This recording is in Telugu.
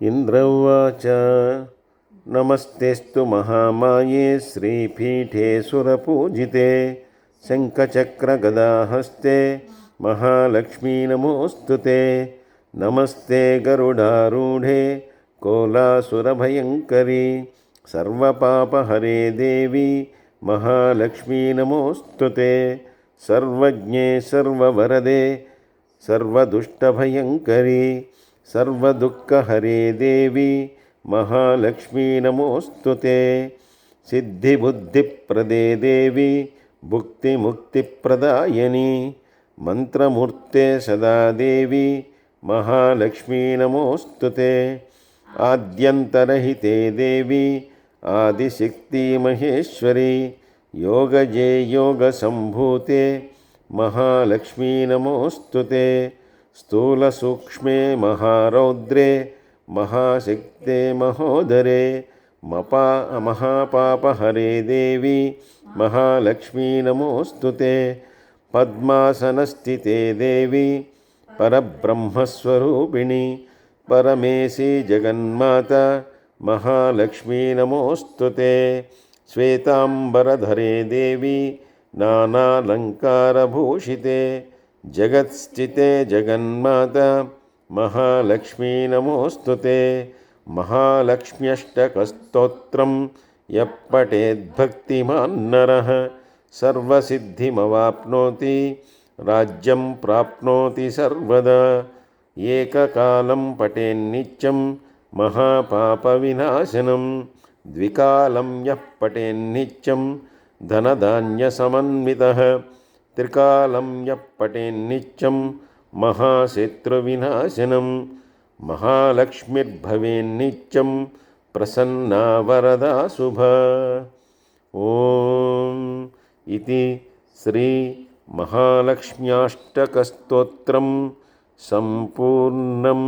ఇంద్రవాచ నమస్తేస్తు మహామాయే శ్రీపీఠే సురపూజితే శంఖచక్రగదాహస్తే మహాలక్ష్మీ నమోస్తుతే నమస్తే గరుడారూఢే కోలాసురభయంకరీ సర్వపాపహరే దేవి మహాలక్ష్మీ నమోస్తుతే సర్వజ్ఞే సర్వవరదే సర్వదుష్టభయంకరీ సర్వదుఃఖహరే దేవి మహాలక్ష్మీ నమోస్తుతే సిద్ధిబుద్ధిప్రదే దేవి భుక్తిముక్తిప్రదాయని మంత్రమూర్తే సదా దేవి మహాలక్ష్మీ నమోస్తుతే ఆద్యంతరహితే దేవి ఆదిశక్తి మహేశ్వరి యోగజే యోగసంభూతే మహాలక్ష్మీ నమోస్తుతే స్థూలసూక్ష్మే మహారౌద్రే మహాశక్తే మహోదరే మహాపాపహరే దేవి మహాలక్ష్మీ నమోస్తుతే పద్మాసనస్థితే దేవి పరబ్రహ్మస్వరూపిణి పరమేశి జగన్మాత మహాలక్ష్మీ నమోస్తుతే శ్వేతాంబరధరే దేవి నానాలంకారభూషితే జగత్స్థితే జగన్మాత మహాలక్ష్మీ నమోస్తుతే మహాలక్ష్మ్యష్టకస్తోత్రం యప్పటేద్భక్తిమాన్ నరః సర్వసిద్ధిమవాప్నోతి రాజ్యం ప్రాప్నోతి సర్వదా ఏకకాలం పఠేన్నిత్యం మహాపాపవినాశనం ద్వికాలం యః పఠేన్నిత్యం ధనధాన్యసమన్వితః త్రికాలం యః పఠేన్నిత్యం మహాశత్రువినాశనం మహాలక్ష్మిర్భవేన్నిత్యం ప్రసన్నా వరదా శుభా. ఓం ఇతి శ్రీ మహాలక్ష్మ్యాష్టకస్తోత్రం సంపూర్ణం.